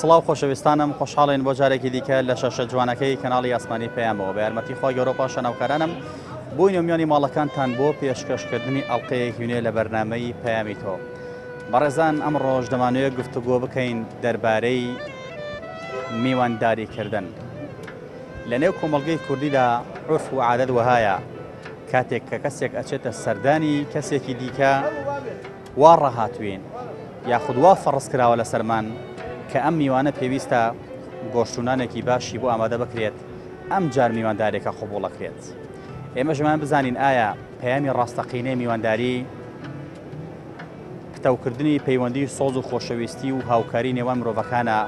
سڵاو خۆشەویستانم خۆشحاڵین بۆ جارێکی دیکە لە شەشە جوانەکەی کەناڵی ئاسمانی پەیامەوە بە یارمەتی خۆی گەورۆپا شەناوکارانم بۆی نوێمیانی ماڵەکانتان بۆ پێشکەشکردنی ئەڵلقەیەک هوێ لە بەرنامەی پەیامی تۆ. بەڕێزان ئەم ڕۆژ دەمانوێت گفتوگۆ بکەین دەربارەی میوانداریکردن. لە نێو کۆمەڵگەی کوردیدا عورف و عادەت وهایە کاتێک کە کەسێک ئەچێتە سەردانی کەسێکی دیکە وا ڕەهاتوین یاخود وا فەڕس کراوە لە سەرمان کە ئەم میوانە پێویستە گۆشتونانێکی باشی بۆ ئامادە بکرێت ئەم جار میواندارێکە قبوڵەکرێت. ئێمە ژمان بزانین ئایا پەیامی ڕاستەقینەی میوانداری پتەوکردنی پەیوەندی سۆز و خۆشەویستی و هاوکاری نێوان مرۆڤەکانە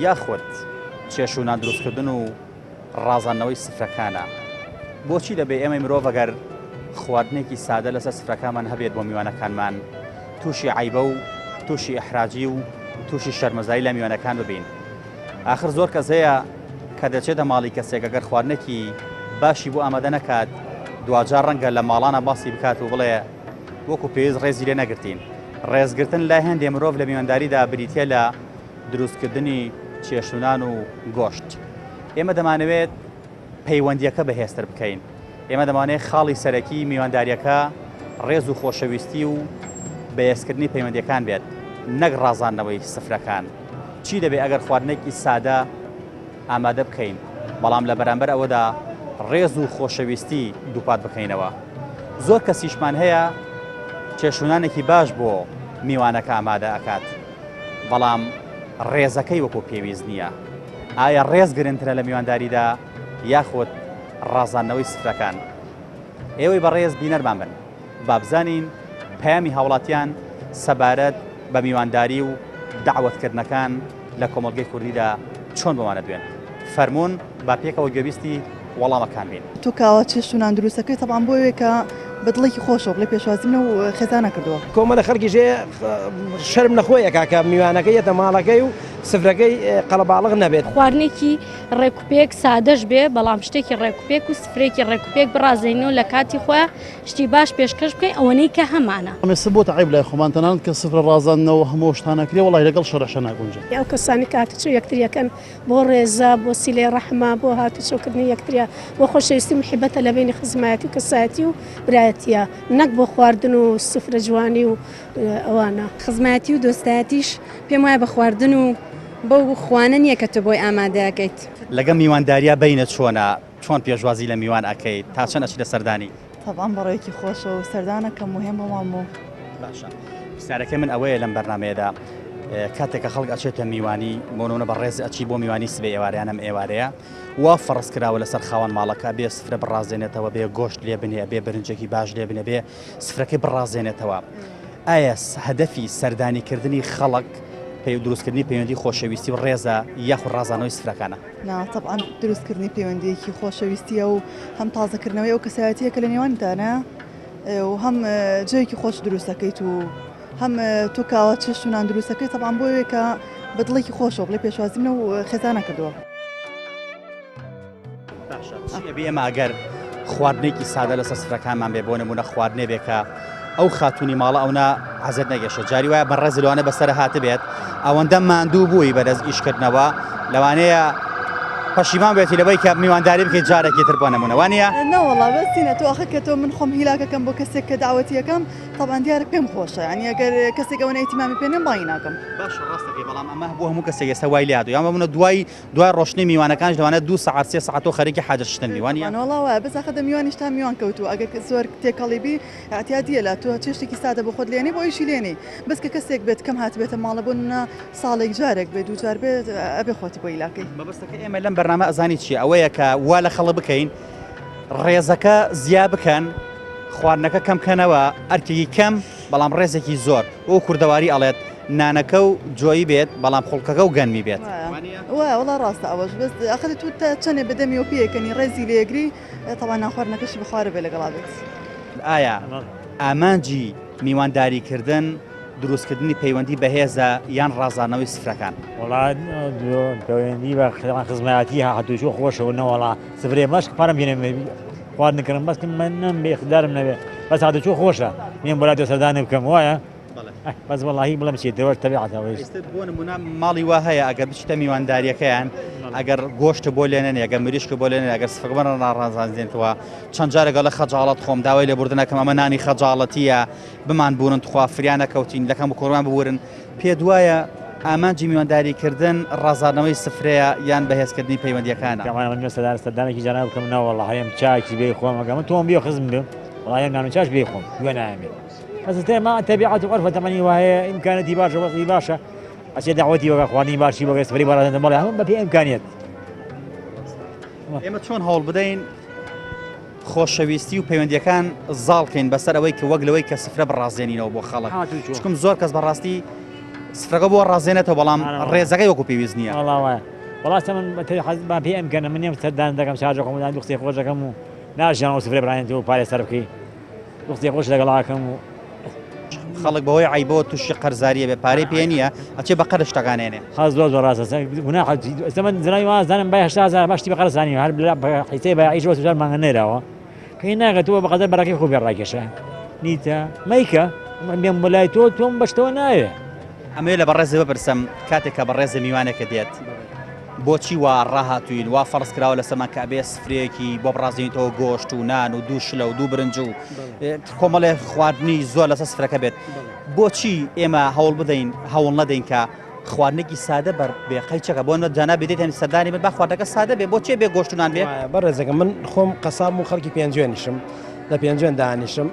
یاخود چێشونان دروستکردن و ڕازاندنەوەی سفرەکانە. بۆچی دەبێ ئێمە مرۆڤ ئەگەر خواردنێکی سادە لەسەر سفرەکانمان هەبێت بۆ میوانەکانمان تووشی عیبە و تووشی ئەحراجی و تووشی شەرمەزایی لە میوانەکان ببین. ئاخر زۆر کەس هەیە کە دەچێتە ماڵی کەسێک ئەگەر خواردنێکی باشی بۆ ئامادە نەکات دوجار ڕەنگە لە ماڵانە باسی بکات و بڵێ وەکو پێویست ڕێزی لێ نەگرتین. ڕێزگرتن لای هەندێک مرۆڤ لە میوانداریدا بریتە لە دروستکردنی چێشتونان و گۆشت. ئێمە دەمانەوێت پەیوەندیەکە بەهێزتر بکەین. ئێمە دەمانێت خاڵی سەرەکی میوانداریەکە ڕێز و خۆشەویستی و بەهێزکردنی پەیوەندیەکان بێت نەک ڕازاندنەوەی سفرەکان. چی دەبێت ئەگەر خواردنێکی سادە ئامادە بکەین بەڵام لە بەرامبەر ئەوەدا ڕێز و خۆشەویستی دووپات بکەینەوە. زۆر کەسیشمان هەیە چێشونانێکی باش بۆ میوانەکە ئامادە ئەکات بەڵام ڕێزەکەی وەکو پێویست نییە. ئایا ڕێز گرنگترە لە میوانداریدا یاخود ڕازاندنەوەی سفرەکان؟ ئێوەی بەڕێز بینەرمان بن با بزانین پەیامی هاوڵاتیان سەبارەت بە میوانداری و داوەتکردنەکان لە کۆمەڵگەی کوردیدا چۆن بمانە دوێن. فەرموون با پێکەوە گوێبیستی وەڵامەکان بین. تو کاوە چێشتونان دروستەکەی تەبان بۆیە کە بەدڵێکی خۆشەوە بڵێ پێشوازینە و خێزانە کردووە. کۆمەڵە خەڵکیژێ شەرم نەخۆیە کاکە میوانەکەی یەتە ماڵەکەی و سفرەکەی قەڵەباڵغ نەبێت. خواردنێکی ڕێکوپێک سادەش بێ بەڵام شتێکی ڕێکوپێک و سفرێکی ڕێکوپێک بڕازێنەوە لە کاتی خۆیان شتی باش پێشکەش بکەین ئەوەنەی کە هەمانە. ئەمێ بۆ عیب لای خۆمان تەنانەت کە سفرە ڕازاندنەوە هەموو شتانەکرێ وڵای لەگەڵ شەڕەشە ناگونجێت. ئەو کەسانی کاتچوو یەکتریەکەن بۆ ڕێزە بۆ سیلێ ڕەحمە بۆ هاتوچۆکردنی یەکتریا بۆ خۆشەویستی محیبەتە لە بینی خزمایەتی و کەسایەتی و برایەتیە نەک بۆ خواردن و سفرە جوانی و ئەوانە. خزمەتی و دۆستایەتیش پێم وایە بە خواردن و بەو خوانە نییە کە تۆ بۆی ئامادەکەیت. لەگەم میوانداریە بینە چۆن پێشوازی لە میوان ئەکەیت تا چەند ئەچی لە سەردانی؟ تەبان بەڕێکی خۆشە و سەردانە کە مهم بۆمان بوو. باشە پرسیارەکەی من ئەوەیە لەم بەرنامەیەدا کاتێکە خەڵک ئەچێتە میوانی بۆنەوە بە ڕێز ئەچی بۆ میوانی سبێ ئێوارەیانم ئێوارەیە وا فەڕس کراوە لەسەر خاوەن ماڵەکە بێ سفرە بڕازێنێتەوە بێ گۆشت لێ بنێ بێ برنجێکی باش لێ بنێ بێ سفرەکەی بڕازێنێتەوە. ئایا هەدەفی سەردانیکردنی خەڵک دروستکردنی پەیوەندی خۆشەویستی و ڕێزە یاخود ڕازانەوەی سفرەکانە؟ تەبعاً دروستکردنی پەیوەندیەکی خۆشەویستیە و هەم تازەکردنەوەی ئەو کەسایەتیە کە لە نێوانتانە و هەم جێیەکی خۆش دروستەکەیت و هەم تو کاوە چێشتونان دروستەکەی تەبعاً بۆیە کە بەدڵێکی خۆشەوە بڵێ پێشوازینە و خێزانە کردووە. باشە ئێمە ئەگەر خواردنێکی سادە لەسەر سفرەکانمان بێ بۆ نمونە خواردنێ بێکە ئەو خاتونی ماڵە ئەونا حەزت نەگەشە جاری وایە بە ڕێز لەوانە بەسەر هاتە بێت ئەوەندە ماندوو بووی بەدەست ئیشکردنەوە لەوانەیە پەشیمان بێتی لەبەی کە میوانداری بکەیت جارێکی تر بۆ نمونە وانە نەوەڵا بەستینە تۆ ئەخە کە تۆ من خۆم هیلاکەکەم بۆ کەسێک کە داوەتیەکەم تەبعاً دیارە پێم خۆشە ینی ئەگەر کەسێک ئەوەنە ئیتیمامی پێ نێم بای ناکەم. باشە ڕاستەکەی بەڵام ئەمە بۆ هەموو کەسێک ئێستا وای لێ هاتووە یان بمونە دوای ڕۆشنی میوانەکانش لەوانە 2 ساعات 3 ساعت خەریکی حاجە شتن میوانە وڵاوە بەس ئەخە میوانیش تا میوان کەوتووە ئەگەر زۆر تێکەڵیبی ئەتیادیە لە تۆ چێشتێکی سادە بۆ خۆت لێنی بۆ ئیشی لێنی بەس کە کەسێک بێت کەم هات بێتە ماڵە بوون ساڵێک جارێک بێت دوو جار بێت ئەبێ خۆتی بۆ ئیلاکەی. مەبەستەکە ئێمە لەم بەرنامە ئەزانی چیە ئەوەیە کە وا لە خەڵک بکەین ڕێزەکە زیا بکەن خواردنەکە کەمکەنەوە ئەرکێکی کەم بەڵام ڕێزێکی زۆر بۆ کوردەواری ئەڵێت نانەکە و جۆیی بێت بەڵام خوڵکەکە و گەنمی بێت. وڵا ڕاستە ئەوەش بەس ئەخەت تو تا چەندێ بەدەمی و پێکەنی ڕێزی لێگری تەوا ناخواردنەکەشی بخوارە بێ لەگەڵا بێت. ئایا ئامانجی میوانداریکردن دروستکردنی پەیوەندی بەهێزە یان ڕازانەوەی سفرەکان؟ وڵات پەیوەندی بە خزمەتی هاتووشۆ خۆشەوە نەوەڵا سفرێ مەشک پارەم بێنێ خواردنەکەم بەسکم من نەم بێ اختیارم نەبێ بەس هاتووچۆ خۆشە مێن بۆ لای دۆ سەردانی بکەم وایە بەس وەڵاهی بڵم چی دەوە تەبیعەتەوەی بۆ نمونە ماڵی وا هەیە ئەگەر بچتە میوانداریەکەیان ئەگەر گۆشت بۆ لێنێن ئەگەر مریشک بۆ لێنێن ئەگەر سفرمەرە ناڕازانێنەوە چەند جارێک لە خەجاڵەت خۆم داوای لێبوردنەکەم ئەمە نانی خەجاڵەتیە بمان بوون تخوا فریانە کەوتین لەکەم بە کۆڕمان ببورن پێ دوایە ئامانجی میوانداریکردن ڕازانەوەی سفرەیە یان بەهێزکردنی پەیوەندیەکانە سەدانێکی جاران بکەم ناوە هەیەم چاکی بێ خۆم ئەگەمە تۆم بێ خزم بێ وڵایم نانوچاش بێ خۆم دوێ نامێت بەس تێما تەبیعەت و عەرفە تەمەنی وایە ئیمکانەتی باشە وەزی باشە ئەچێ داوەتی وەگە خواردنی باشی وەگە سفری بەڕازێنە مەڵێ هەموو بەپێ ئیمکانیەت ئێمە چۆن هەوڵ بدەین خۆشەویستی و پەیوەندیەکان زاڵکەین بەسەر ئەوەی کە وەک لەوەی کە سفرە بڕازێنینەوە بۆ خەڵک چکم زۆر کەس بەڕاستی سفرەکە بۆ ڕازێنێتەوە بەڵام ڕێزەکەی وەکو پێویست نییە وڵاتە من با پێ ئەمکەنە من نێم سەردان دەکەم شارژە خۆمدان دوختی خۆشەکەم و ناژیانەوە سفرێ بڕانێتەوە پارێ سەر بکەی دوختی خۆش لەگەڵاکەم و خەڵک بەهۆی عیبەوە تووشی قەرزاریە بێ پارەی پێ نییە ئەچێ بە قەرش تەکانێنێ خاص زۆر زۆر ڕاستە گوناح ئێستا من زرای وازانم بای 8,000 باشتی بە قەرزانی هەر حیسەی بایعیش وەس جار مانگە نێراوە کەی ناگەتەوە بەقەدەر بەڕێکەی خۆ بێ ڕاکێشە نیتە مەیکە بێم بەلای تۆ تۆم بەشتەوە نایە ئەمێ لە بەڕێزە بپرسم کاتێک کە بەڕێزە میوانێکە دێت بۆچی وا ڕاهاتوین وا فەرز کراوە لە سەما کە ئەبێ سفرەیەکی بۆ بڕازێنیتەوە گۆشت و نان و دوو شلە و دوو برنج و کۆمەڵێ خواردنی زۆر لەسەر سفرەکە بێت بۆچی ئێمە هەوڵ بدەین هەوڵ نەدەین کە خواردنێکی سادە بەر بێ قەیچەکە بۆ جانا بێت هەم سەردانی بێت با خواردەکە سادە بێ بۆچێ بێ گۆشت و نان بێ بەڕێزەکە من خۆم قەساب و خەڵکی پێنجێنیشم لە پێنجێن دانیشم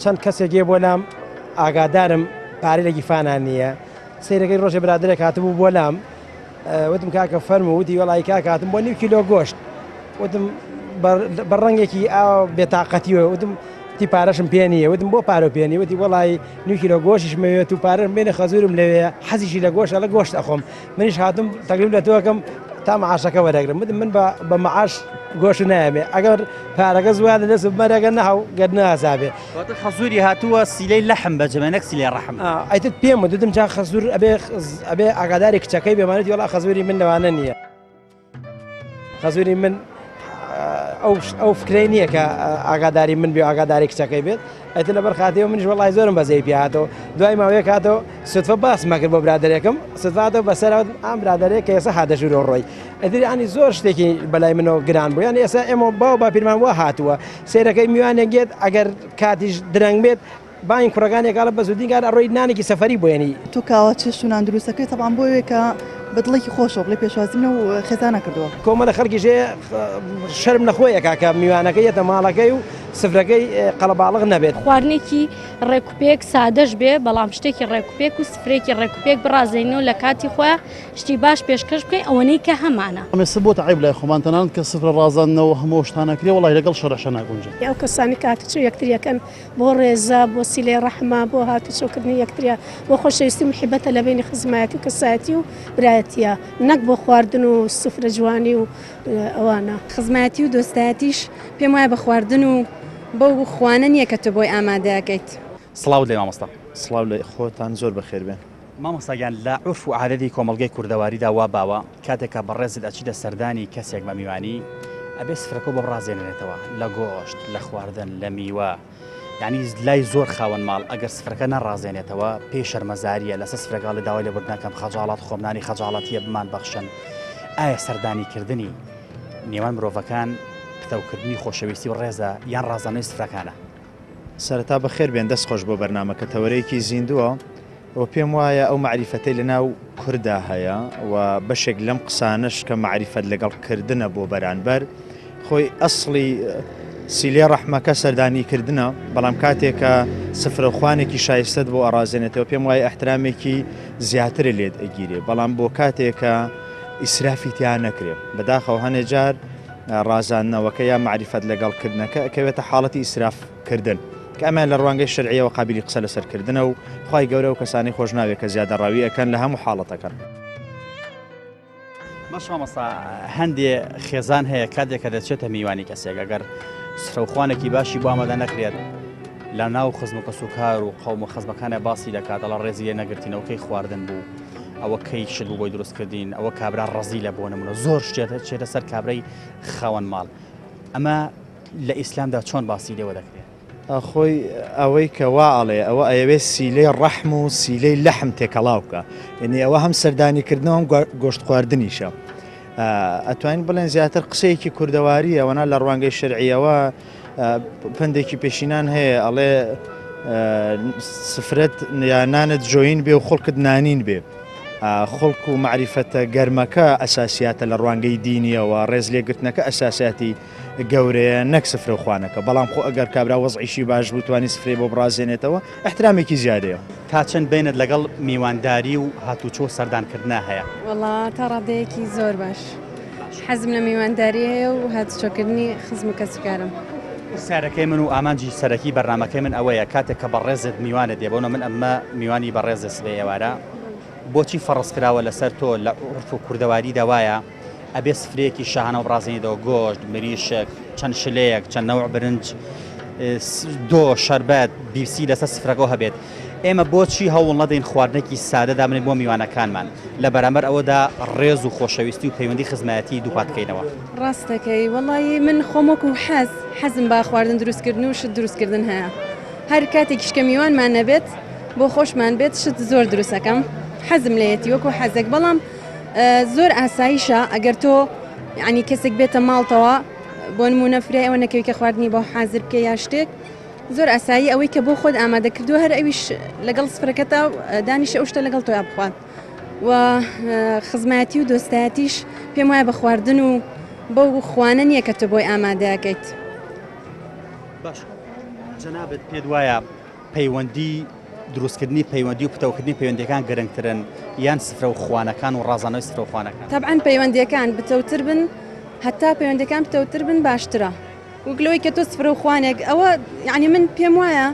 چەند کەسێکێ بۆ لام ئاگادارم پارەی لە گیفانان نییە سیرەکەی ڕۆژێ برادرێک هاتبوو بۆ لام وتم کاکە فەرمو وتی وەڵی کاکە هاتم بۆ 9 کیلۆ گۆشت وتم بە ڕەنگێکی ئاو بێتاقەتیوە وتم تی پارەشم پێ نییە وتم بۆ پارە پێنی وتی وەڵی 9 کیلۆ گۆشتش مەوێت و پارەم بێنە خەزورم لەوەیە حەزیشی لە گۆشتە لە گۆشت ئەخۆم منیش هاتم تەقریب لە تۆکەم تا معاشەکە وەرەگرم وتم من بە معاش گۆشت نایەمێ ئەگەر پارەکە زوادە دەست بمەرەگە نەهاو گەردنە ئازابێ خەزوری هاتووە سیلەی لەحم بەجەمێنەک سیلەی ڕەحم ئەیتت پێم وتم جا خەزور ئەبێ ئاگاداری کچەکەی بێمانێتی وەڵا خەزوری من لەوانە نییە خەزوری من ئەو فکرەی نییە کە ئاگاداری من بێ ئاگاداری کچەکەی بێت ئەیتر لەبەر خاتیەوە منیش وەڵای زۆرم بەزەی پێهاتەوە دوای ماوەیەک هاتەوە سوتفە باسمە کرد بۆ برادێکم سوتفاتەوە بەسەرەوە ئام برادێک کە ئێستا هاتەژور ڕۆی ئەتر ئەنی زۆر شتێکی بەلای منەوە گران بوو یان ئێستا ئێمە باو باپیرمان وا هاتووە سیرەکەی میوانێک گێت ئەگەر کاتیش درەنگ بێت باین کوڕەکانێکڵە بە زودینگار ئەڕۆی نانێکی سەفەری بۆێنی تو کاوە چێشت و نان دروستەکەی تەبان بۆیە کە بەدڵێکی خۆشەوە بڵێ پێشوازینە و خێزانە کردووە کۆمەڵە خەڵکیژێ شەرم نەخۆیە کاکە میوانەکەی یەتە ماڵەکەی و سفرەکەی قەڵەباڵغ نەبێت خواردنێکی ڕێکوپێک سادەش بێ بەڵام شتێکی ڕێکوپێک و سفرێکی ڕێکوپێک بڕازێنەوە لە کاتی خۆیان شتی باش پێشکەش بکەین ئەوەنەی کە هەمانە ئەمێستا بۆ عیب لای خۆمان تەنانەت کە سفرە ڕازاندنەوە هەموو شتانەکرێ وڵای لەگەڵ شەڕەشە ناگونجێت ئەو کەسانی کاتچوو یەکتریەکەن بۆ ڕێزە بۆ سیلێ ڕەحمە بۆ هاتوچۆکردنی یەکتریا بۆ خۆشەویستی و محیبەتە لە بینی خزمایەتی و کەسایەتی و برایەتیە نەک بۆ خواردن و سفرە جوانی و ئەوانە خزمەتی و دۆستایەتیش پێم وایە بە خواردن و بەو خوانە نییە کە تۆ بۆی ئامادەکەیت سڵاو لێ مامۆستا سڵاو لە خۆتان زۆر بەخێر بێن مامۆستاگیان لە عورف و عادەتی کۆمەڵگەی کوردەواریدا وا باوە کاتێکە بەڕێزت ئەچیدە سەردانی کەسێک بە میوانی ئەبێ سفرەکە بۆ بڕازێنێتەوە لە گۆشت لە خواردن لە میوە یعنی لای زۆر خاوەن ماڵ ئەگەر سفرەکە نەڕازێنێتەوە پێی شەرمەزاریە لەسەر سفرەکە لە داوای لێبوردنەکەم خەجاڵات خۆمنانی خەجاڵەتیە بمان بەخشن ئایا سەردانیکردنی نێوان مرۆڤەکان پتەوکردنی خۆشەویستی و ڕێزە یان ڕازانەوەی سفرەکانە سەرەتا بەخێر بێن دەست خۆش بۆ بەرنامەکە تەوەرەیەکی زیندووە و پێم وایە ئەو معریفەتەی لە ناو کوردا هەیە و بەشێک لەم قسانش کە معریفەت لەگەڵکردنە بۆ بەرانبەر خۆی ئەسڵی سیلێ ڕەحمەکە سەردانیکردنە بەڵام کاتێکە سفرەخوانێکی شایستت بۆ ئەڕازێنێتەوە پێم وایە ئەحترامێکی زیاتر لێت ئەگیرێ بەڵام بۆ کاتێکە ئیسرافی تیان نەکرێ بەداخەوە هەنێ جار ڕازانەوەکە یا معریفەت لەگەڵکردنەکە ئەکەوێتە حاڵەتی ئیسرافکردن کە ئەمان لە ڕوانگەی شەرعیەوە قابلی قسە لەسەرکردنە و خی گەورە و کەسانی خۆش ناوێت کە زیادە ڕاوی ئەەکەن لە هەموو حاڵەتەکەن باش مامۆستا هەندێ خێزان هەیە کاتێکە دەچێتە میوانی کەسێک ئەگەر سفرەوخوانێکی باشی بۆ ئامادە نەکرێت لە ناو خزم و کەسوکار و قەوم و خزمەکانە باسی دەکات دەڵە ڕێزی لێ نەگرتینەوەکەی خواردن بوو ئەوە کەی شت بوو بۆی دروستکردین ئەوە کابرا ڕەزی لە بۆ نمونە زۆر شتێتە سەر کابرای خاوەن ماڵ ئەمە لە ئیسلامدا چۆن باسی لێوە دەکرێت خۆی ئەوەی کە واڵێ ئەوە ئەوێ سیلەی ڕەحم و سیلەی لەحم تێکەڵاوکە یعنی ئەوە هەم سەردانیکردنەوە گۆشت خواردنیشە ئەتوانین بڵێن زیاتر قسەیەکی کوردەواری ئەوەنا لە ڕوانگەی شەرعیەوە پندێکی پێشینان هەیە ئەڵێ سفرەت یانانت جۆین بێ و خۆڵکت نانین بێ خۆڵک و معریفەتە گەرمەکە ئەساسیاتە لە ڕوانگەی دینیەوە ڕێز لێگرتنەکە ئەساسیاتی گەورەیە نەک سفرە و خوانەکە بەڵام خۆ ئەگەر کابرا وەزعیشی باش بوو توانی سفرێ بۆ بڕازێنێتەوە احترامێکی زیادەیە تا چەند بینت لەگەڵ میوانداری و هاتوچۆ سەردانکردنا هەیە وڵا تا ڕادەیەکی زۆر باش حەزم لە میوانداری هەیە و هاتوچۆکردنی خزم و کەسوکارم سارەکەی من و ئامانجی سەرەکی بەرنامەکەی من ئەوەیە کاتێک کە بەڕێزت میوانە دێبەوە من ئەمە میوانی بەڕێزە سبێ ئێوارە بۆچی فەڕستکراوە لەسەر تۆ لە عورف و کوردەواری داوایە ئەبێ سفرەیەکی شاهانە و بڕازێنیدەوە گۆشت مریشک چەند شلەیەک چەند نەوع برنج دۆ شەربەت بیسی لەسەر سفرەکەەوە هەبێت ئێمە بۆچی هەوڵ نەدەین خواردنێکی سادەدا بنێت بۆ میوانەکانمان لە بەرامبەر ئەوەدا ڕێز و خۆشەویستی و پەیوەندی خزمەتی دووپات بکەینەوە ڕاستەکەی وەڵی من خۆمەکو حەزم با خواردن دروستکردن و شت دروستکردن هەیە هەر کاتێکیش کە میوانمان نەبێت بۆ خۆشمان بێت شت زۆر دروستەکەم حەزم لەیەتی وەکو حەزێک بەڵام زۆر ئاساییشە ئەگەر تۆ ینی کەسێک بێتە ماڵتەوە بۆ نمونە فرای ئەوە نەکەوی کە خواردنی بۆ حازر بکە یا شتێک زۆر ئاسایی ئەوەی کە بۆ خۆت ئامادە کردووە هەر ئەویش لەگەڵ سفرەکەتا دانیشە ئەو شتە لەگەڵ تۆ بخوات و خزمەتی و دۆستایەتیش پێم وایە بە خواردن و بەو خوانە نییە کە تۆ بۆی ئامادەکەیت باش جەنابەت پێت وایە پەیوەندی دروستکردنی پەیوەندی و پتەوکردنی پەیوەندیەکان گەرەنگترن یان سفرە و خوانەکان و ڕازانەوەی سفرە و خوانەکان تەبعاً پەیوەندیەکان بتەوتر بن هەتا پەیوەندەکان بتەوتر بن باشترە وەکلەوەی کە تۆ سفرە و خوانێک ئەوە یعنی من پێم وایە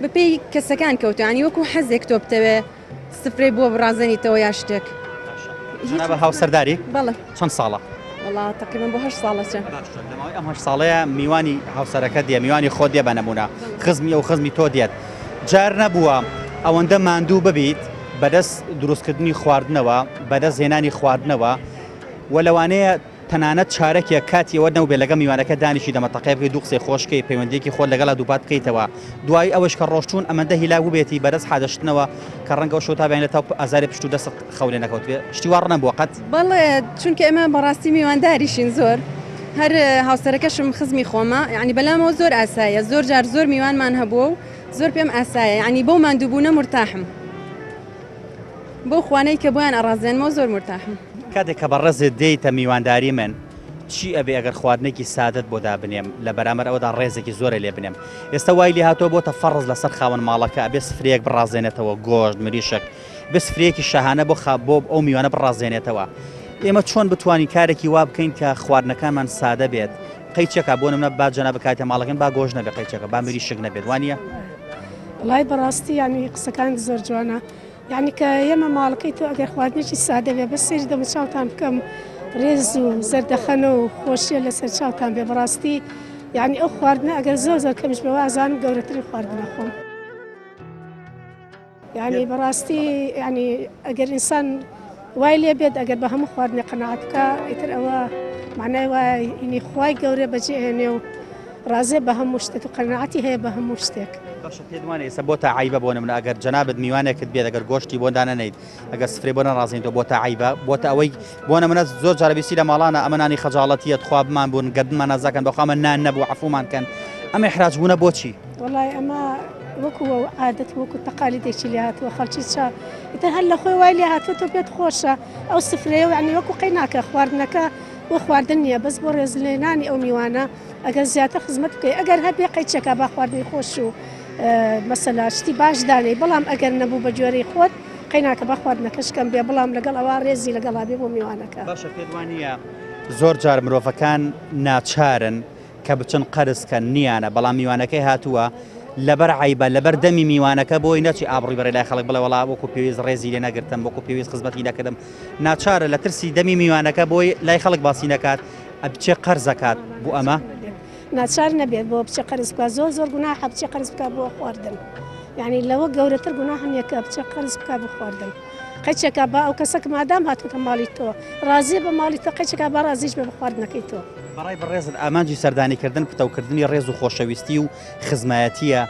بەپێی کەسەکان کەوتو ینی وەکو حەزێک تۆ بتەوێ سفرەی بۆ بڕازێنیتەوە یا شتێک جەنابە هاوسەرداری بەڵێ چەند ساڵە وڵا تقریبا بۆ 8 ساڵەچە لەماوەی ئەم 8 ساڵەیە میوانی هاوسەرەکە دێ میوانی خۆ دێ بە نەمونە خزمی ئەو خزمی تۆ دێت جار نەبووە ئەوەندە ماندوو ببیت بەدەست دروستکردنی خواردنەوە بەدەست هێنانی خواردنەوە و لەوانەیە تەنانەت چارەکێک کاتی ئەوە نەو بێ لەگە میوانەکە دانیشی دەمەتەقێ بکەیت دوو قسەی خۆشکەی پەیوەندێکی خۆت لەگەڵا دووپات بکەیتەوە دوای ئەوەش کە ڕۆشتون ئەمەندە هیلاو بێتی بەدەست حادەشتنەوە کە ڕەنگە شۆ تا بێنێت تا ئازاری پشت و دەست خەولێ نەکەوت بێ شتی وا ڕنەبووە قەت بەڵێ چونکە ئێمە بەڕاستی میوانداریشین زۆر هەر هاوسەرەکەشم خزمی خۆمە یعنی بەلامەوە زۆر ئاسایە زۆر جار زۆر میوانمان هەبووە و زۆر پێم ئاسایە ینی بۆ ماندووبوونە مرتاحم بۆ خوانەی کە بۆیان ئەڕازێنمەوە زۆر مرتاحم کاتێک کە بەڕێزت دێیتە میوانداری من چی ئەبێ ئەگەر خواردنێکی سادت بۆ دابنێم لە بەرامبەر ئەوەدا ڕێزێکی زۆرە لێ بنێم ئێستا وای لێ هاتۆ بۆتە فەڕز لەسەر خاوەن ماڵەکە ئەبێ سفرەیەک بڕازێنێتەوە گۆشت مریشک بێ سفرەیەکی شاهانە بۆ ئەو میوانە بڕازێنێتەوە ئێمە چۆن بتوانین کارێکی وا بکەین کە خواردنەکانمان سادە بێت قەیچێکە بۆ نمونە با جەنابە کاتە ماڵەکەن با گۆشت نەبێ قەیچێکە با مریشک نەبێت وانە وڵای بەڕاستی ینی قسەکان زۆر جوانە یعنی کە ئێمە ماڵەکەی تۆ ئەگەر خواردنێکی سادە بێ بە سێری دەمە چاوتان بکەم ڕێز و زەردەخەنە و خۆشیە لەسەر چاوتان بێ بەڕاستی یعنی ئەو خواردنە ئەگەر زۆر زۆر کەمیش بەوە ئازانم گەورەتری خواردنە خۆم یعنی بەڕاستی ینی ئەگەر ئینسان وای لێ بێت ئەگەر بە هەموو خواردنە قەناعەت بکە ئیتر ئەوە معنای وای ینی خوای گەورە بەجێهێنێ و ڕازێ بە هەموو شتێک و قەناعەتی هەیە بە هەموو شتێک باشە پێت وانە ئێستا بۆ تا عیبە بۆ نمونە ئەگەر جەنابەت میوانێکت بێت ئەگەر گۆشتی بۆ دانەنەیت ئەگەر سفرێ بۆ نەڕازێنیتەوە بۆ تا عیبە بۆ تا ئەوەی بۆ نمونە زۆر جارە بیسی لە ماڵانە ئەمەنانی خەجاڵەتیەت خوابمان بوون گەردنمان نازاکەن بەخوامە نان نەبوو عەفومان کەن ئەمە احراج بوونە بۆچی وڵای ئەمە وەکو عادەت وەکو تەقالیدێکی لێ هاتووە خەڵکی چا ئیتر هەر لە خۆی وای لێ هاتووە تۆ پێت خۆشە ئەو سفرەیە و یعنی وەکو قەیناکە خواردنەکە بۆ خواردن نییە بەس بۆ ڕێزلێنانی ئەو میوانە ئەگەر زیاتر خزمەت بکەی ئەگەر هەبێ قەیچێکە با خواردنی خۆش و مەسەلا شتی باش دانەی بەڵام ئەگەر نەبوو بە جۆرەی خۆت قەیناکە با خواردنەکەشکەم بێ بەڵام لەگەڵ ئەوە ڕێزی لەگەڵا بێ بۆ میوانەکە باشە پێت وانە زۆر جار مرۆڤەکان ناچارن کە بچن قەرزکە نیانە بەڵام میوانەکەی هاتووە لەبەر عیبە لەبەر دەمی میوانەکە بۆی نەچی ئابڕی بەرەی لای خەڵک بڵێ وەڵا وەکو پێویست ڕێزی لێ نەگرتم وەکو پێویست خزمەتی نەکردم ناچارە لە ترسی دەمی میوانەکە بۆی لای خەڵک باسی نەکات ئەبچێ قەرزەکات بۆ ئەمە ناچار نەبێت بۆ بچێ قەرز بکە زۆر زۆر گوناحە بچێ قەرز بکە بۆ خواردن یعنی لەوە گەورەتر گوناح نییە کە بچێ قەرز بکە بۆ خواردن قەیچێکە با ئەو کەسەک مادام هاتوتە ماڵی تۆ ڕازی بە ماڵی تۆ قەیچێکە با ڕازیش بە خواردنەکەی تۆ بەڕای بەڕێز ئامانجی سەردانیکردن پتەوکردنی ڕێز و خۆشەویستی و خزمایەتیە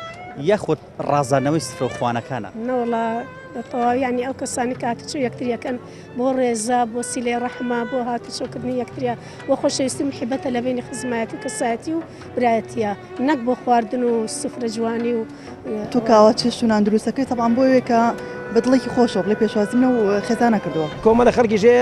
یاخود ڕازاندنەوەی سفرەوخوانەکانە نەوەڵا بەتەواو ینی ئەو کەسانی کاتچوو یەکتریەکەن بۆ ڕێزە بۆ سیلێ ڕەحمە بۆ هاتوچۆکردنی یەکتریا بۆ خۆشەویستی محیبەتە لە بینی خزمایەتی و کەسایەتی و برایەتیە نەک بۆ خواردن و سفرە جوانی و تو کاوە چێشت و نان دروستەکەی تەبان بۆیە کە بەدڵێکی خۆشەوە بڵێ پێشوازینە و خێزانە کردووە کۆمەڵە خەڵکیژێ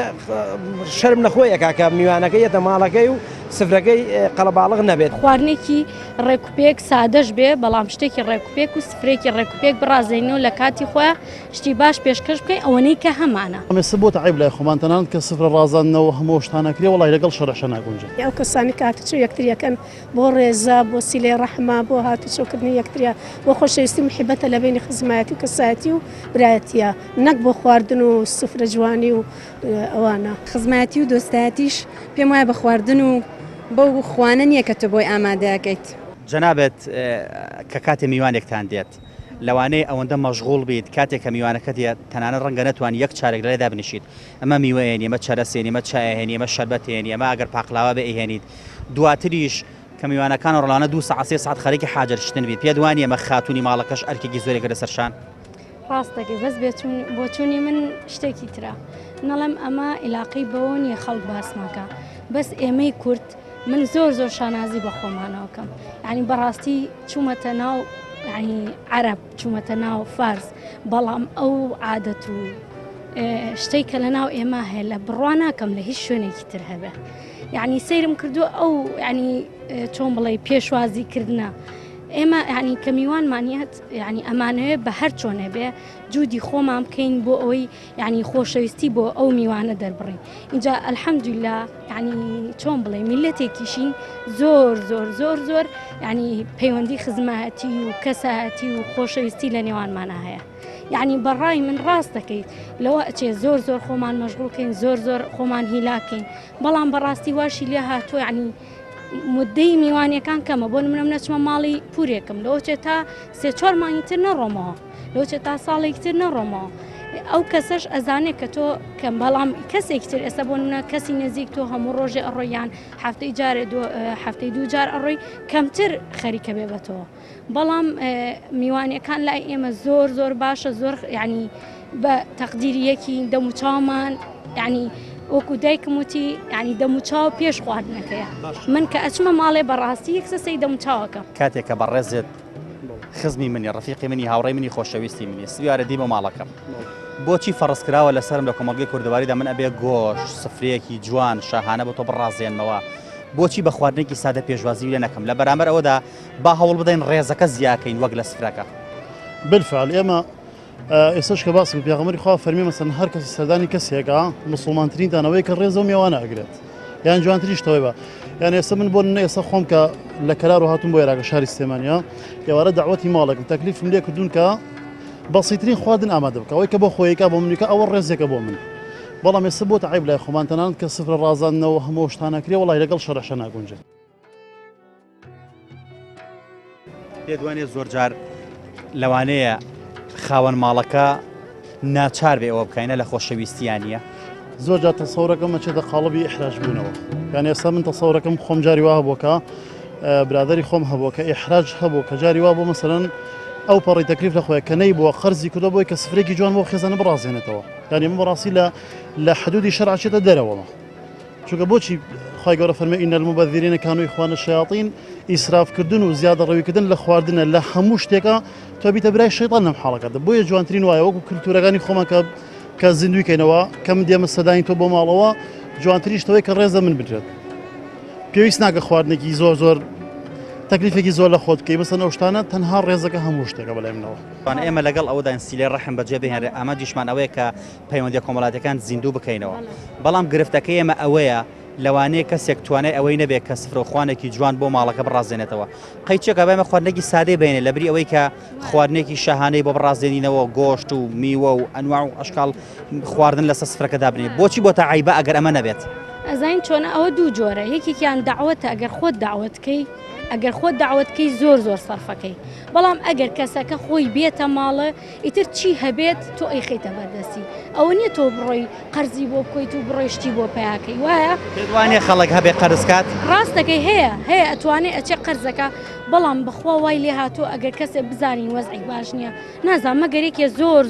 شەرم نەخۆیە کاکە میوانەکەی یەتە ماڵەکەی و سفرەکەی قەڵەباڵغ نەبێت خواردنێکی ڕێکوپێک سادەش بێ بەڵام شتێکی ڕێکوپێک و سفرێکی ڕێکوپێک بڕازێنەوە لە کاتی خۆیان شتی باش پێشکەش بکەین ئەوەنەی کە هەمانە ئەمێسە بۆ عیب لای خۆمان تەنانەت کە سفرە ڕازاندنەوە هەموو شتانەکرێ وڵای لەگەڵ شەڕەشە ناگونجێت ئەو کەسانی کاتچوو یەکتریەکەن بۆ ڕێزە بۆ سیلێ ڕەحمە بۆ هاتوچۆکردنی یەکتریا بۆ خۆشەویستی محیبەتە لە بینی خزمایەتی و کەسایەتی و برایەتیە نەک بۆ خواردن و سفرە جوانی و ئەوانە خزمەتی و دۆستایەتیش پێم وایە بە خواردن و بەو خوانە نییە کە تۆ بۆی ئامادەکەیت جەنابەت کە کاتێ میوانێکتان دێت لەوانەیە ئەوەندە مەشغوڵ بیت کاتێک کە میوانەکە دێت تەنانە ڕەنگە نەتوان یەک چارێک لەدا بنیشیت ئەمە میوەیەنی ئەمە چەرەسێنی ئەمە چایهێنی ئەمە شەربەتێنی ئەمە ئەگەر پاقلاوە بە ئەهێنیت دواتریش کە میوانەکان ڕۆڵانە 2 ساعت 3 ساعت خەریکی حاجەرشتن بیت پێ دوانی ئەمە خاتونی ماڵەکەش ئەرکێکی زۆرێک لەسەرشان ڕاستەکەی بەس بۆچوونی من شتێکی ترە نەڵم ئەمە عیلاقی بەوە نیە خەڵک باسماکە بەس ئێمەی کورد من زۆر شانازی بە خۆمانەوەکەم یعنی بەڕاستی چوومەتە ناو ینی عەرەب چوومەتە ناو فارس بەڵام ئەو عادەت و شتێک کە لە ناو ئێمە هەیە لە بڕوا ناکەم لە هیچ شوێنێکی تر هەبێ یعنی سەیرم کردو ئەو ینی چۆن بڵێ پێشوازیکردنە ئێمە ینی کە میوانمانیەت ینی ئەمانەوێت بە هەر چۆنێ بێ جوودی خۆمان بکەین بۆ ئەوەی ینی خۆشەویستی بۆ ئەو میوانە دەربڕین اینجا ئەلحەمدولیلا ینی چۆن بڵێ میلەتێکیشین زۆر ینی پەیوەندی خزمەتی و کەسایەتی و خۆشەویستی لە نێوانمانە هەیە یعنی بەڕای من ڕاست دەکەیت لەوە ئەچێ زۆر خۆمان مەشغوڵکەین زۆر خۆمان هیلاکەین بەڵام بەڕاستی واشی لێ هاتووە ینی مدەی میوانیەکان کەمە بۆ نمونە نەچمە ماڵی پورێکم لەوچێت تا 3-4 مانگی تر نەڕۆمەوە لەوچێت تا ساڵێکی تر نەڕۆمەوە ئەو کەسەش ئەزانێت کە تۆ کەم بەڵام کەسێک تر ئێستا بۆ نمونە کەسی نزیک تۆ هەموو ڕۆژێ ئەڕۆیان هەفتەی 2 جار ئەڕۆی کەمتر خەریکە بێ بەتەوە بەڵام میوانیەکان لای ئێمە زۆر باشە زۆر ینی بە تەقدیریەکی دەموچاومان ینی وەکو دایکم وتی ینی دەموچاو پێش خواردنەکەیە من کە ئەچمە ماڵێ بەڕاستی یەکسەسەی دەموچاوەکەم کاتێک کە بەڕێزت خزمی منی ڕفیقی منی هاوڕێی منی خۆشەویستی منی سویارە دی بە ماڵەکەم بۆچی فەڕستکراوە لەسرم لە کۆمەڵگەی کوردەواریدا من ئەبێ گۆشت سفرەیەکی جوان شاهانە بۆ تۆ بڕازێنمەوە بۆچی بە خواردنێکی سادە پێشوازی لێ نەکەم لە بەرامبەر ئەوەدا با هەوڵ بدەین ڕێزەکە زیاکەین وەک لە سفرەکە بالفعل ئێمە ئێستاش کە باسی پێغەمبەری خوا فەرمی مەسەن هەر کەسی سەردانی کەسێکە مسڵمانترین دانەوەی کە ڕێزە و میوانە ئەگرێت یان جوانتریشتەوەی بە یان ئێستا من بۆ ئێستا خۆم کە لە کەرار و هاتوون بۆ عێراق شاری سلێمانیا ئێوارە داوەتی ماڵێکم تەکلیفم لێ کردوون کە بەسیترین خواردن ئامادە بکە ئەوەی کە بۆ خۆیەکە بۆ منیکە ئەوە ڕێزێکە بۆ من بەڵام ئێستا بۆ عیب لای خۆمان تەنانەت کە سفرە ڕازاندنەوە هەموو شتانەکرێ وڵای لەگەڵ شەڕەشە ناگونجێت پێدوانێت زۆر جار لەوانەیە خاوەن ماڵەکە ناچار بێ ئەوە بکەینە لە خۆشەویستیانە زۆر جار تەسەورەکەم ئەچێتە قاڵبی ئیحراج بوونەوە یان ئێستا من تەسەورەکەم خۆم جاری وا هەبووە کە برادری خۆم هەبووە کە ئیحراج هەبوو کە جاری وا بۆ مەسەلەن ئەو پەڕی تەکلیف لە خۆی کە نەی بووە خەرزی کردو بۆی کە سفرێکی جوان بۆ خێزانە بڕازێنێتەوە یانی من بەڕاستی لە حدودی شەرع چێتە دەرەوەڵە چونکە بۆچی خی گەورە فەرمێ ئین المبەذرینە کانوا ئیخوانە الشەیاطین ئیسرافکردن و زیادە ڕەویکردن لە خواردنە لە هەموو شتێکە تۆ بیتە برای شەیطان لەم حاڵەکەدا بۆیە جوانترین وایە وەکو کلتورەکانی خۆمان کە زیندویکەینەوە کەم دێمە سەدانی تۆ بۆ ماڵەوە جوانتریشتەوەی کە ڕێزە من بێت پێویست ناکە خواردنێکی زۆر تەکلیفێکی زۆر لە خۆت بکەی بەسەر ئەو شتانە تەنها ڕێزەکە هەموو شتێکە بەلای منەوە ئێمە لەگەڵ ئەوەدا سیلێ ڕەحم بەجێ بهێنرێ ئەمە دیشمان ئەوەیە کە پەیوەندی کۆمەڵاتەکان زیندوو بکەینەوە بەڵام گرفتەکەی ئێمە ئەوەیە لەوانەیە کەسێک توانای ئەوەی نەبێت کە سفرەوخوانێکی جوان بۆ ماڵەکە بڕازێنێتەوە قەیچێکە بەمە خواردنێکی سادەی بێنێ لەبری ئەوەی کە خواردنێکی شاهانەی بۆ بڕازێنینەوە گۆشت و میوە و ئەنواع و ئەشکال خواردن لەسەر سفرەکە دابنێت بۆچی بۆ تا عیبە ئەگەر ئەمە نەبێت ئەزین چۆنە ئەوە دوو جۆرە یەکێکیان داوەتە ئەگەر خۆت داوەتکەی ئەگەر خۆت داوەتکەی زۆر سەرفەکەی بەڵام ئەگەر کەسەکە خۆی بێتە ماڵە ئیتر چی هەبێت تۆ ئەیخیتە بەردەستی ئەوە نییە تۆ بڕۆی قەرزی بۆ بکەیت و بڕۆیشتی بۆ پیاکەی وایە پێوانێ خەڵک هەبێ قەرزکات ڕاستەکەی هەیە ئەتوانێت ئەچێ قەرزەکە بەڵام بخوا وای لێ هاتوو ئەگەر کەسێک بزانین وەزعی باش نییە نازان مەگەرێکێ زۆر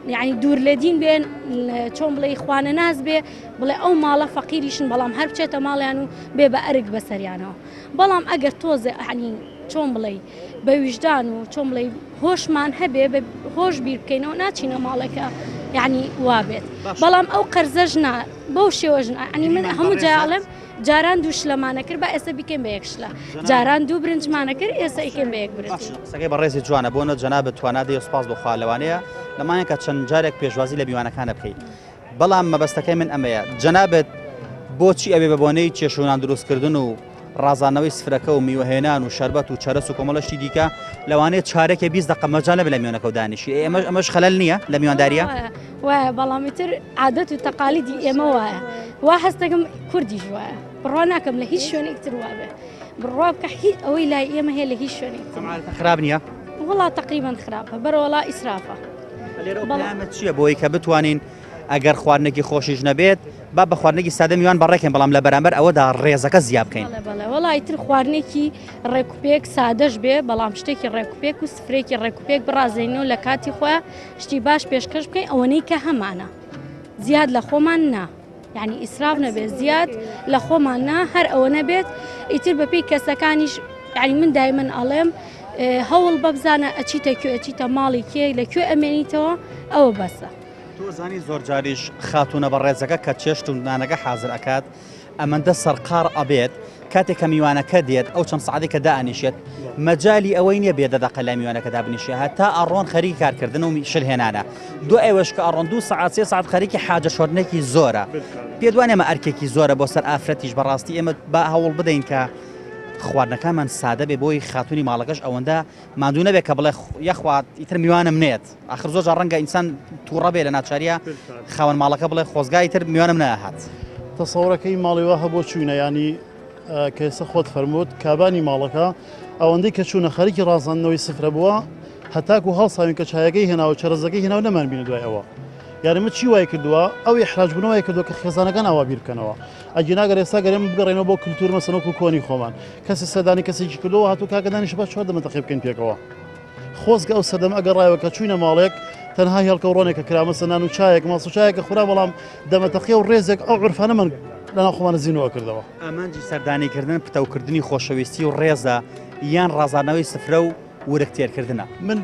یعنی دوور لە دین بێن چۆن بڵێ خوانە ناز بێ بڵێ ئەو ماڵە فەقیریشن بەڵام هەر بچێتە ماڵیان و بێ بە ئەرگ بەسەریانەوە بەڵام ئەگەر تۆزێ عنی چۆن بڵێ بە ویژدان و چۆن بڵێ هۆشمان هەبێ بە هۆش بیر بکەینەوە ناچینە ماڵەکە یعنی وابێت بەڵام ئەو قەرزەژ بەو شێوەژن ئەنی من هەموو جاڵم جاران دوو شلەمانە کرد بە ئێستا بیکەم بە یەک شلە جاران دوو برنجمانە کرد ئێستا ئیکەم بە یەک برنج قسەکەی بەڕێزی جوانە بۆنە جەناب توانات دەی سوپاس بخوا لەوانەیە لەمانە کە چەند جارێک پێشوازی لە میوانەکانە بکەیت بەڵام مەبەستەکەی من ئەمەیە جەنابێت بۆچی ئەوێ بە بۆنەی چێشونان دروستکردن و ڕازانەوەی سفرەکە و میوەهێنان و شەربەت و چەرس و کۆمەڵەشتی دیکە لەوانەیە چارێکی 20 دقیقە مەجانە لە میوانەکە و دانیشی ئەمەش خەلەل نییە لە میوانداریە وایە بەڵامیتر عادەت و تەقالیدی ئێمە وایە وا هەستەکەم کوردیش وایە بڕوا ناکەم لە هیچ شوێنێکتر وابێ بڕوا بکە هیچ ئەوەی لای ئێمە هەیە لە هیچ شوێنێک خراپ نییە وڵا تقریبان خراپە بەرەوەڵا ئیسرافە بەڵامە چییە بۆی کە بتوانین ئەگەر خواردنێکی خۆشیش نەبێت با بە خواردنێکی سادە میوان بەڕێکن بەڵام لە بەرامبەر ئەوەدا ڕێزەکە زیاد بکەین وڵای تر خواردنێکی ڕێکوپێک سادەش بێ بەڵام شتێکی ڕێکوپێک و سفرێکی ڕێکوپێک بڕازێنەوە لە کاتی خۆیان شتی باش پێشکەش بکەین ئەوەنەی کە هەمانە زیاد لە خۆمان نا یعنی ئیسراف نەبێت زیاد لە خۆمان نا هەر ئەوە نەبێت ئیتر بەپێی کەسەکانیش یعنی من دایمەن ئەڵێم هەوڵ بەبزانە ئەچیتە کوێ ئەچیتە ماڵی کێ لەکوێ ئەمێنیتەوە ئەوە بەسە تۆزانی زۆر جاریش خاتونە بە ڕێزەکە کە چێشت و نانەکە حازر ئەکات ئەمەندە سەرقار ئەبێت کاتێک کە میوانەکە دێت ئەو چەند سعادی کە دائنیشێت مەجای ئەوەی نییە بێدە دەقە لە میوانەکەدا بنیشێ هەتا ئەڕۆن خەریکی کارکردن و شلهێنانە دو ئێوەش کە ئەڕۆن 2 سعات 3 سعات خەریکی حاجە شۆردنێکی زۆرە پێدوانێمە ئەرکێکی زۆرە بۆ سەر ئافرەتیش بەڕاستی ئێمە با هەوڵ بدەین کە خواردنەکەمان سادە بێ بۆی خاتونی ماڵەکەش ئەوەندە مادوو نەبێت کە بڵێ یەخوات ئیتر میوانم نێت ئاخر زۆر جار ڕەنگە ئینسان تووڕە بێ لە ناچاریە خاوەن ماڵەکە بڵێ خۆزگای تر میوانم نەهات تەسەوڕەکەی ماڵی وا هەبوو چوونە ینی کەسە خۆت فەرمووت کابانی ماڵەکە ئەوەندەی کە چوونە خەریکی ڕازاندنەوەی سفرە بووە هەتاکو هەڵساوین کە چایەکەی هێناوە چەرزەکەی هێناو نەمان بینە دوای ئەوە یارمە چی وای کردووە ئەو ئیحراجبوونەوەی کردووە کە خێزانەکان ئاوا بیر بکەنەوە ئەگەناگەر ئێستا گەرێم بگەڕێنەوە بۆ کولتور مەسەنۆک و کۆنی خۆمان کەسی سەدانی کەسێکی کردەوە هاتوو کاگەدانی شەبە 4 دەمەتەقی بکەین پێکەوە خۆزگە ئەو سەدەم ئەگەڕایەوە کە چوینە ماڵێک تەنها هێڵکە و ڕۆنێکە کرامەسە نان و چایەک ماس و چایەکە خورا بەڵام دەمەتەقی و ڕێزێک ئەو عرفانە من لەناو خۆمانە زیینەوە کردەوە ئەمانجی سەردانیکردن پتەوکردنی خۆشەویستی و ڕێزە یان ڕازانەوەی سفرە و ورەکتێرکردنە من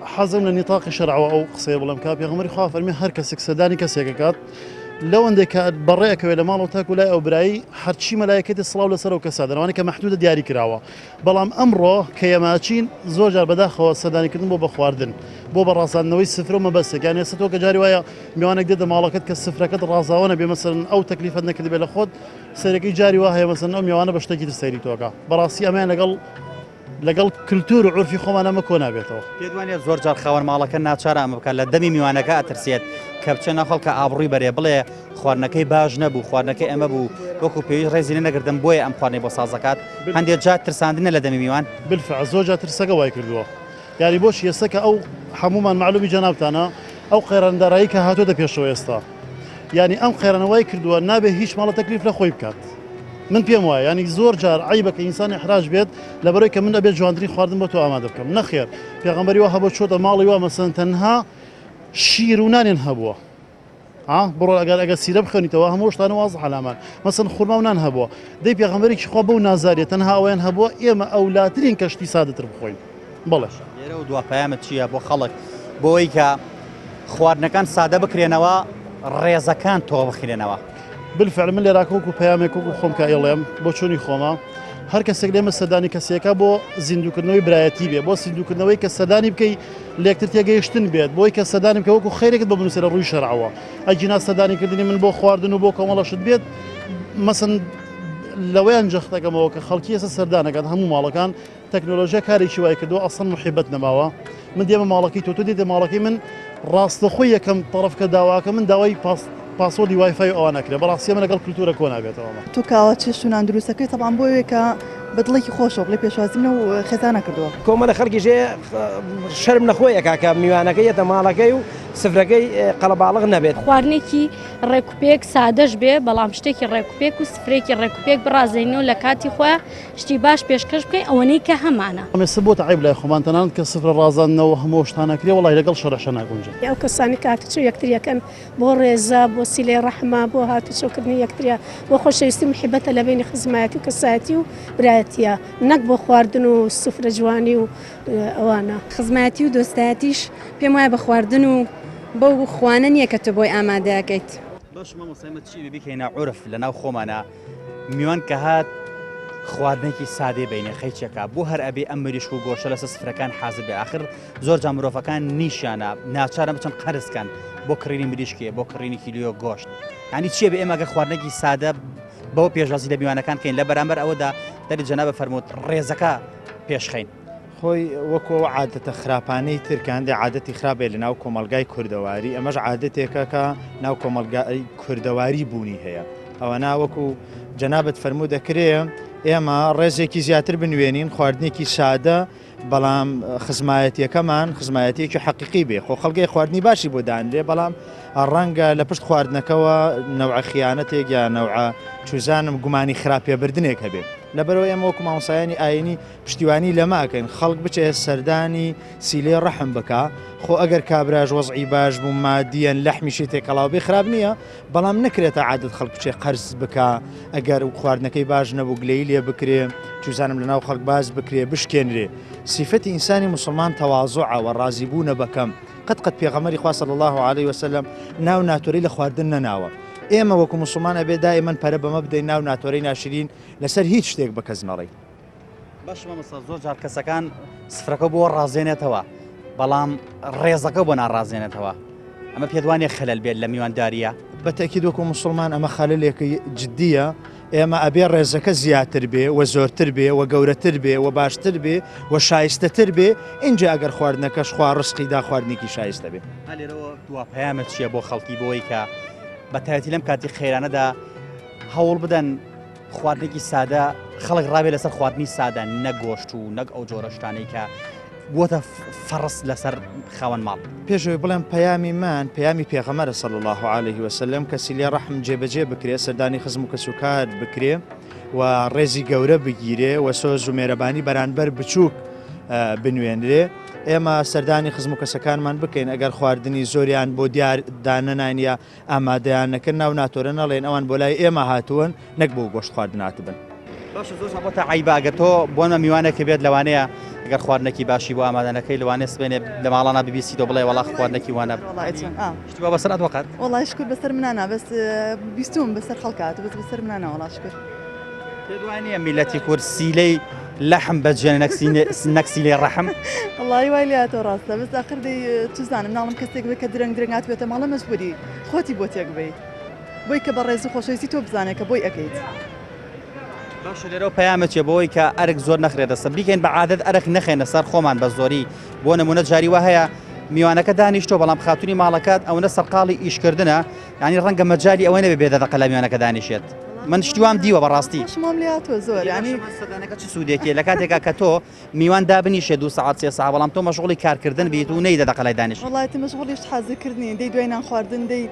حەزم لە نیتاقی شەرعەوە ئەو قسەیە بڵێم کا پێغەمبەری خوا فەرمی هەر کەسێک سەدانی کەسێکەکات لەوەندێک کە بەڕێەکەوێت لە ماڵەوە تاکو لای ئەو برایی هەرچی مەلایەکەتی سڵاو لەسەر و کەسا دەوانێت کە مەحدودە دیاری کراوە بەڵام ئەمڕۆ کە ئێماچین زۆر جار بەداخەوە سەدانیکردن بۆ بە خواردن بۆ بە ڕازاندنەوەی سفر و مەبەستێک یان ئێستا تۆ کە جاری وایە میوانێک دێتە ماڵەکەت کە سفرەکەت ڕازاوەنە بێ مەسەرن ئەو تەکلیفەت نەکردی بێ لە خۆت سەرەکەی جاری وا هەیە مەسەرن ئەو میوانە بە شتێکی تر سەیری تۆکە بەڕاستی ئەمیان لەگەڵ کللتور و عرفی خۆمانە مە کۆ نابێتەوە پێدوانێت زۆر جار خاوەن ماڵەکە ناچارە ئەمە بکات لە دەمی میوانەکە ئەترسێت کە بچە ناخەڵکە ئابڕووی بەرێ بڵێ خواردنەکەی باش نەبوو خواردنەکەی ئەمە بوو وەکو پێویست ڕێزی نەگردم بۆیە ئەم خواردنەی بۆ سازەکات هەندێک جات ترساندنە لە دەمی میوان بالفعل زۆر جار ترسەکە وای کردووە یاری بۆش ئێستا کە ئەو هەمومان معلومی جەنابتانە ئەو قەیڕەندەرایی کە هاتوۆتە پێشەوە ئێستا ینی ئەم قەیڕەنەوەی کردووە نابێ هیچ ماڵە تەکلیف لە خۆی بکات من پێم وایە ینی زۆر جار عیبە کە ئینسانی حراج بێت لەبەرەوەی کە من ئەبێت جوانترین خواردن بۆ تۆ ئامادە بکەم نەخێر پێغەمبەری وا هەبوو چۆتە ماڵی وا مەسەن تەنها شیر و نانێن هەبووە بڕۆ ئەگەر سیرە بخەنیتەوە هەموو شتانە واز حەلامان مەسەن خوڕما و نان هەبووە دەی پێغەمبەرێکی خوا بەو نازاریە تەنها ئەویان هەبووە ئێمە ئەولاترین کەشتی سادەتر بخۆین بەڵێ لێرە و دوپەیامت چییە بۆ خەڵک بۆی کە خواردنەکان سادە بکرێنەوە ڕێزەکان تۆ بخرێنەوە بالفعل من لێراکۆک و پەیامێک و خۆم کە ئێڵێم بۆ چۆنی خۆمە هەر کەسێک لێمە سەدانی کەسێکە بۆ زیندوکردنەوەی برایەتی بێ بۆ زیندوکردنەوەی کە سەدانی بکەی لێکتر تێگەیشتن بێت بۆی کە سەدانی بکە وەکو خێرێکت بە بنووسێرە ڕووی شەرعەوە ئەجینا سەدانیکردنی من بۆ خواردن و بۆ کۆمەڵەشت بێت مەسن لەوەیان جەختەکەمەوە کە خەڵکی ئێستا سەردانەکات هەموو ماڵەکان تەکنۆلۆژیا کارێکی وای کردو ئەسڵ محیبەت نەماوە من دێمە ماڵەکەی تۆ دێتە ماڵەکەی من ڕاستەخۆی یەکەم تەڕەفکە داواکە من داوای پاسۆردی وایفای ئەوە نەکرێت بەڕاستی ئەمە لەگەڵ کولتورە کۆ نابێتەوە. تو کاوە چێشتونان دروستەکەی تەبان بۆیە کە بەدڵێکی خۆشەوە بڵێ پێشوازیمە و خێزان نەکردووە. کۆمەڵە خەڵکی ژێ شەرم نەخۆیە کاکە میوانەکەی یەتە ماڵەکەی و سفرەکەی قەڵەباڵغ نەبێت. خواردنێکی ڕێکوپێک سادەش بێ بەڵام شتێکی ڕێکوپێک و سفرێکی ڕێکوپێک بڕازێنەوە لە کاتی خۆیان شتی باش پێشکەش بکەین ئەوەنەی کە هەمانە. ئەمێستا بۆ تەعیب لای خۆمان تەنانەت کە سفرە ڕازاندنەوە هەموو شتانەکرێ وڵای لەگەڵ شەڕەشە ناگونجێت. ئەو کەسانی کاتچوو یەکتریەکەن بۆ ڕێزە بۆ سیلەی ڕەحمە بۆ هاتوچۆکردنی یەکتریا بۆ خۆشەویستی محیبەتە لە بینی خزمایەتی و کەسایەتی و برایەتیە نەک بۆ خواردن و سفرە جوانی و ئەوانە. خزمەتی و دۆستایەتیش پێم وایە بە خواردن و بەو خوانە نییە کە تۆ بۆی ئامادەکەیت. باش مەمەسایمەت چی بکەینە عورف لەناو خۆمانە میوان کە هات خواردنێکی سادەی بینێ خەیچێکە بۆ هەر ئەبێ ئەم مریشک و گۆشە لەسەر سفرەکان حازر بێ آخر زۆر جا مرۆڤەکان نیشانە ناچارە بچەن قەرزکەن بۆ کڕینی مریشکێ بۆ کڕینی کیلۆ گۆشت. ینی چیە بێ ئێمەگە خواردنێکی سادە بەو پێشوازی لە میوانەکان کەین لە بەرامبەر ئەوەدا دەری جەنابە فەرمووت ڕێزەکە پێشخەین. خۆی وەکەوە عادەتە خراپانەی ترکاندی عادەتی خراپێ لە ناو کۆمەلگای کوردەواری ئەمەش عادەتێکە کە ناو کۆمەلگای کوردەواری بوونی هەیە ئەوە ناوەکو جەنابەت فەرموو دەکرێ ئێمە ڕێزێکی زیاتر بنوێنین خواردنێکی سادە بەڵام خزمایەتیەکەمان خزمایەتێکی حەقیقی بێ خۆ خەڵگەی خواردنی باشی بۆ دانرێ بەڵام ڕەنگە لە پشت خواردنەکەەوە نەوع خیانەتێک یا نەوع چوزانم گومانی خراپێبردنێک هەبێت لەبەرەوە ئێمە وەکو مامۆسایانی ئاینی پشتیوانی لەماکەین خەڵک بچێ سەردانی سیلێ ڕەحم بکە خۆ ئەگەر کابراژ وەزعی باش بوو مادیەن لەحمیشی تێکەڵاو بێ خراپ نییە بەڵام نەکرێتە عادت خەڵک بچێ قەرز بکە ئەگەر خواردنەکەی باش نەبوو گلەی لێ بکرێ چوزانم لەناو خەڵک باز بکرێ بشکێنرێ سیفەتی ئینسانی مسلمان تەواضوعە ڕازیبوونە بەکەم قەت پێغەمبەری خوا صلی الله علیه وسلم ناو ناتۆری لە خواردن نەناوە ئێمە وەکو مسلمان ئەبێ دائیمەن پەرە بەمە بدەین ناو ناتۆرەی ناشرین لەسەر هیچ شتێک بە کەس نەڕێ. باش مەمەستا زۆر جار کەسەکان سفرەکە بۆ ڕازێنێتەوە بەڵام ڕێزەکە بۆ ناڕازێنێتەوە ئەمە پێدوانێ خەلەل بێت لە میوانداریە. بەتەکید وەکو مسلمان ئەمە خەلەلێکی جددیە ئێمە ئەبێ ڕێزەکە زیاتر بێ و زۆرتر بێ و گەورەتر بێ و باشتر بێ و شایستەتر بێ اینجا ئەگەر خواردنەکەش خوا ڕسقیدا خواردنێکی شایستە بێ. لێرەوە دوا پەیامەت چییە بۆ خەڵکی بۆی کە بەتایەتی لەم کاتی خێرانەدا هەوڵ بدەن خواردنێکی سادە خەڵک ڕابێ لەسەر خواردنی سادە نەگۆشت و نەک ئەو جۆرە شتانەی کە بۆتە فەڕست لەسەر خاوەن ماڵ. پێشەوەی بڵێم پەیامی پێغەمبەرە صلی الله عليه وسلم کە سیلێ ڕەحم جێبەجێ بکرێ سەردانی خزم و کەسوکار بکرێ و ڕێزی گەورە بگیرێ و سۆز و مێرەبانی بەرانبەر بچووک بنوێنرێ ئێمە سەردانی خزم و کەسەکانمان بکەین ئەگەر خواردنی زۆریان بۆ دیاردانەنانە ئامادەیان نەکرد ناو ناتۆرە نەڵێن ئەوان بۆ لای ئێمە هاتوون نەک بۆ گۆشت خواردنات بن. باشە زۆر بۆتە عیباگە تۆ بۆنە میوانێکی بێت لەوانەیە ئەگەر خواردنەکی باشی بۆ ئامادەنەکەی لەوانێ سبێنێ لە ماڵانە بیبیسی تۆ بڵێ وەڵا خواردنێکی وانە شتی بەسەر وەقت وڵای شکر بەسەر منانە بەس بیستوم بەسەر خەڵکات بەس بەسەر منانە وڵا شکر پێدوانیە میلەتی کورد سیلەی لەحم بەجێ نەکسیلێ ڕەحم وڵی وای لاتۆ ڕاستە بەس ئاخر دەی توزانم ناڵم کەسێک بێ کە درەنگات بێتە ماڵە مەجبوری خۆتی بۆ تێک بێت بۆی کە بە ڕێز و خۆشەویستی تۆ بزانێت کە بۆی ئەەکەیت. باشە لێرەوە پەیامەتێ بۆی کە ئەرک زۆر نەخرێتە سەر بیکەین بە عادەت ئەرک نەخێنە سەر خۆمان بە زۆری بۆ نمونە جاری وا هەیە میوانەکە دانیشتۆ بەڵام خاتونی ماڵەکەت ئەوەنە سەرقاڵی ئیشکردنە ینی ڕەنگە مەجای ئەوە نەبێ بێدەقە لە میوانەکە دانیشێت من شتیوام دیوە بەڕاستی شمام لاتۆ زۆر ینی سەدانەکە چ سوودێکی لە کاتێکا کە تۆ میوان دابنیشێ 2 ساعت 3 ساعت بەڵام تۆ مەشغوڵی کارکردن بیت و نەیدەدەقە لای دانیش وڵایەتی مەشغوڵیش حازکردنی دەی دوای نان خواردن دەی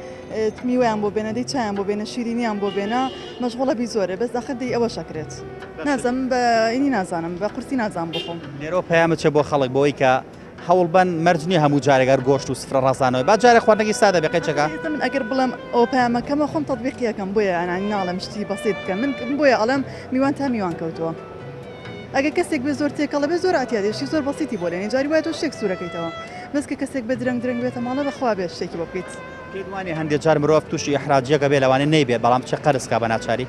میوەیان بۆ بێنە دەی چایان بۆ بێنە شیرینیان بۆ بێنە مەشغوڵە بی زۆرە بەس داخل دەی ئەوە شەکرێت نازم بە ئینی نازانم بە قورسی نازانم بخۆم لێرەوە پەیامەت چێ بۆ خەڵک بۆی کە هەوڵبەن مەرجنی هەموو جارێگەر گۆشت و سفرە ڕازانەوەی با جارێک خواردنێکی سادە بێ قەیچەکە من ئەگەر بڵێم ئەو پەیامەکەمە خۆم تەطبیقیەکەم بۆیە ئەنانی ناڵم شتی بەسیت بکەم من بۆیە ئەڵێم میوان تا میوان کەوتووە ئەگە کەسێک بێ زۆر تێکەڵە بێ زۆر ئاتیادێشی زۆر بەسیتی بۆ لێنی جاری وایە تۆ شتێک سوورەکەیتەوە بەس کە کەسێک بە درەنگ بێتە ماڵە بەخوا بێ شتێکی بۆ بکەیت پێدوانی هەندێک جار مرۆڤ تووشی ئەحراجیەکە بێ لەوانێ نەیبێت بەڵام چه قەرزکا بە ناچاری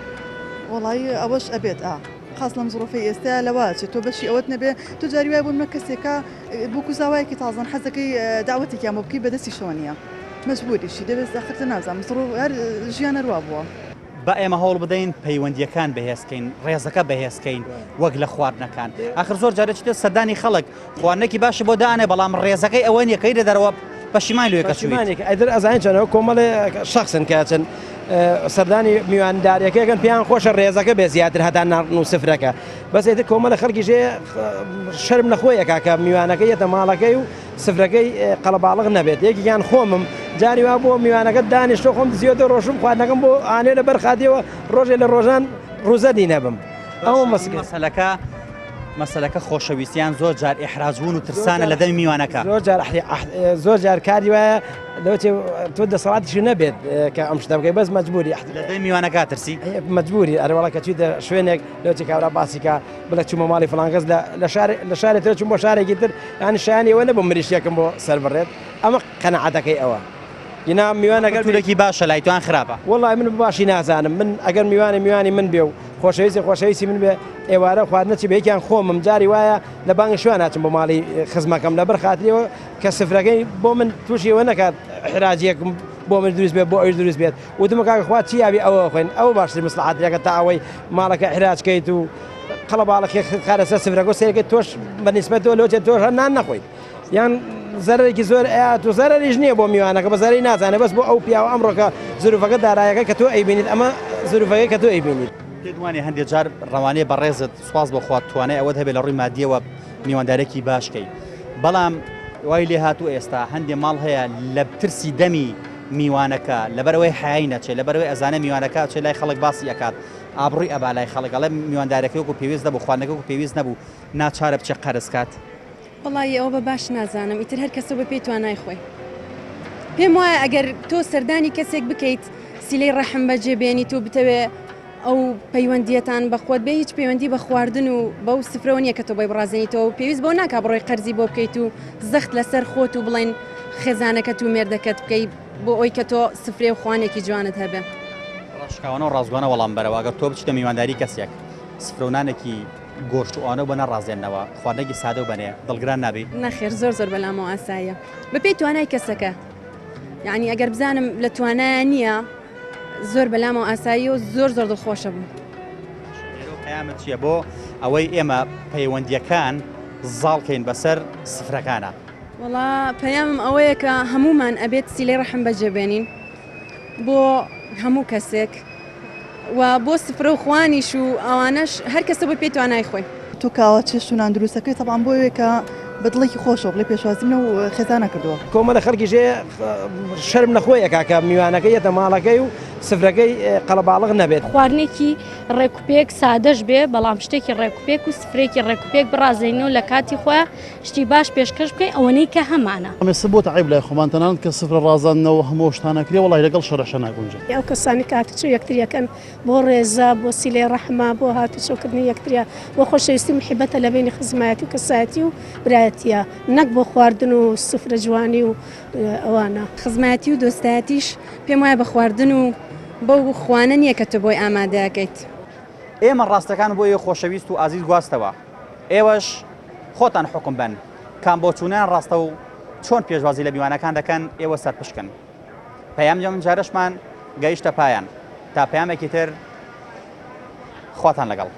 وڵی ئەوەش ئەبێت خاص لەم زۆرۆفی ئێستا لەواچێت تۆ بەشی ئەوەت نەبێ تو جاری وای بوومە کەسێکە بووکو زاوایەکی تازان حەزەکەی داوەتێکیان بۆ بکەی بەدەستی شۆنیە مەجبوریشی دەبێت داخرتە نازانم هەر ژیانە ڕوا بووە بە ئێمە هەوڵ بدەین پەیوەندیەکان بەهێزکەین ڕێزەکە بەهێزکەین وەک لە خواردنەکان آخر زۆر جارێکی تر سەردانی خەڵک خواردنێکی باشی بۆ دانێ بەڵام ڕێزەکەی ئەوە نیەکەی لە دەرەوە پەشیمانی لێ کە چویت پەشیمانێک ئەدر ئەزانین چەنەوە کۆمەڵێ شخصن کە چەند سەردانی میوانداریەکەگەن پیان خۆشە ڕێزەکە بێ زیاتر هەتا ناڕن و سفرەکە بەس ئێتر کۆمەڵە خەڵکی ژێ شەرم نەخۆیەکە کە میوانەکە یەتە ماڵەکەی و سفرەکەی قەڵەباڵغ نەبێت یەکێکیان خۆمم جاری وا بۆ میوانەکە دانیشتۆ خۆم دزیۆتە ڕۆژم خواردنەکەم بۆ ئانێ لە بەرخاتیەوە ڕۆژێ لە ڕۆژان ڕوزەدی نەبم ئەوە مەسەلەکە خۆشەویستیان زۆر جار ئیحراجبوون و ترسانە لە دەمی میوانەکە زۆر جار کاری وایە دەوتێ تۆ دەسەڵاتیشی نەبێت کە ئەم شتە بکەی بەس مەجبوری لە دەمی میوانەکە ترسی مەجبوری ئەرەوەڵە کە چیتە شوێنێک لەوتێک کاورا باسیکە بڵێ چوومە ماڵی فڵانگەز لە شارێتەوە چوون بۆ شارێکی تر یانی شایانیەوە نەبوو مریشیەکەم بۆ سەر بڕێت ئەمە قەنەعەتەکەی ئەوە ینا میوانەگەر تورێکی باشە لای توان خراپە وڵای من باشی نازانم من ئەگەر میوانی من بێ و خۆشەویستی من بێ ئێوارە خواردنەچی بەیەکیان خۆمم جاری وایە لە بانگی شوێن ناچم بۆ ماڵی خزمەکەم لەبەر خاتریەوە کە سفرەکەی بۆ من تووشیەوە نەکات حراجیەکم بۆ من دروست بێت بۆ ئەوش دروست بێت وتمە کاکە خوا چیابی ئەوە خوێن ئەوە باشتر مەسلحەتەکە تا ئەوەی ماڵەکە حراجکەیت و قەڵەباڵەکە خارەسەر سفرەکە سێرەکەی تۆش بەنسبەتەوە لەوتێت تۆش هەر نان نەخۆیت یان زەرێکی زۆر ئەات و زەرریش نییە بۆ میوانەکە بە زەری نازانێت بەس بۆ ئەو پیاوە ئەمڕۆکە زروفەکە دارایەکە کە تۆ ئەیبینیت ئەمە زروفەکەی کە تۆ ئەیبینیت پێدوانێ هەندێک جار ڕەوانەیە بەڕێزت سواز بۆ خوات توانای ئەوەت هەبێت لە ڕووی مادیەوە میواندارێکی باشکەی بەڵام وای لێ هاتوو ئێستا هەندێک ماڵ هەیە لە ترسی دەمی میوانەکە لەبەرەوەی حیای نەچێت لەبەرەوەی ئەزانە میوانەکە چێ لای خەڵک باسی ئەکات ئابڕووی ئەبا لای خەڵک ئەڵێ میواندارەکەی وەکو پێویست نەبوو خواردنەکە وەکو پێویست نەبوو ناچارە بچێ قەرزکات وڵی ئەوە بە باش نازانم ئیتر هەر کەسە بە پێی توانای خۆی پێم وایە ئەگەر تۆ سەردانی کەسێک بکەیت سیلەی ڕەحم بەجێبێنی تۆ بتەوێ ئەو پەیوەندیەتان بەخۆت بێ هیچ پەیوەندی بە خواردن و بەو سفرەوە نیە کە تۆ بۆی بڕازێنیتەوە و پێویست بۆ ناکا بڕۆی قەرزی بۆ بکەیت و زەخت لەسەر خۆت و بڵێن خێزانەکەت و مێردەکەت بکەیت بۆ ئەوی کە تۆ سفرێ و خوانێکی جوانت هەبێ ڕاشکاوانە و ڕازگوانە وەڵام بەرەوە ئەگەر تۆ بچیتە میوانداری کەسێک سفرۆنانێکی گۆشت و ئەوانە بە نەڕازێنەوە خواردنێکی سادە و بەنێ دڵگران نابێ نەخێر زۆر بەلامەوە ئاساییە بە پێی توانای کەسەکە یعنی ئەگەر بزانم لە توانایە نییە زۆر بەلامەوە ئاسایی و زۆر دڵخۆشە بوو پەیامت چییە بۆ ئەوەی ئێمە پەیوەندیەکان زاڵکەین بەسەر سفرەکانە وڵا پەیامم ئەوەیە کە هەمومان ئەبێت سیلەی ڕەحم بەجێبێنین بۆ هەموو کەسێک و بۆ سفرە و خوانیش و ئەوانەش هەر کەسە بۆ پێی توانای خۆی تو کاوە چێشت و نان دروستەکەی تەبان بۆ کە بەدڵێکی خۆشەوە بڵێ پێشوازیمە و خێزانە کردووە کۆمەلە خەڵکی ژێ شەرم نەخۆیەکە کە میوانەکەی یەتە ماڵەکەی و سفرەکەی قەڵەباڵغ نەبێت خواردنێکی ڕێکوپێک سادەش بێ بەڵام شتێکی ڕێکوپێک و سفرێکی ڕێکوپێک بڕازێنەوە لە کاتی خۆیان شتی باش پێشکەش بکەین ئەوەنەی کە هەمانە ئەمێستا بۆ تەعیب لای خۆمان تەنانەت کە سفرە ڕازاندنەوە هەموو شتانەکرێ وڵای لەگەڵ شەڕەشە ناگونجێت ئەو کەسانی کاتچوو یەکتریەکەن بۆ ڕێزە بۆ سیلەی ڕەحمە بۆ هاتوچۆکردنی یەکتریا بۆ خۆشەویستی محیبەتە لە بینی خزمایەتی و کەسایەتی و برایەتیە نەک بۆ خواردن و سفرە جوانی و ئەوانە خزمەتی و دۆستایەتیش پێم وایە بە خواردن و بەو خوانە نییە کە تۆ بۆی ئامادەکەیت ئێمە ڕاستەکان بۆ یە خۆشەویست و ئازیز گواستەوە ئێوەش خۆتان حکم بن کام بۆ چوونیان ڕاستە و چۆن پێشوازی لە میوانەکان دەکەن ئێوە سەرپشکن پەیام جەم جارەشمان گەیشتە پایان تا پەیامێکی تر خواتان لەگەڵ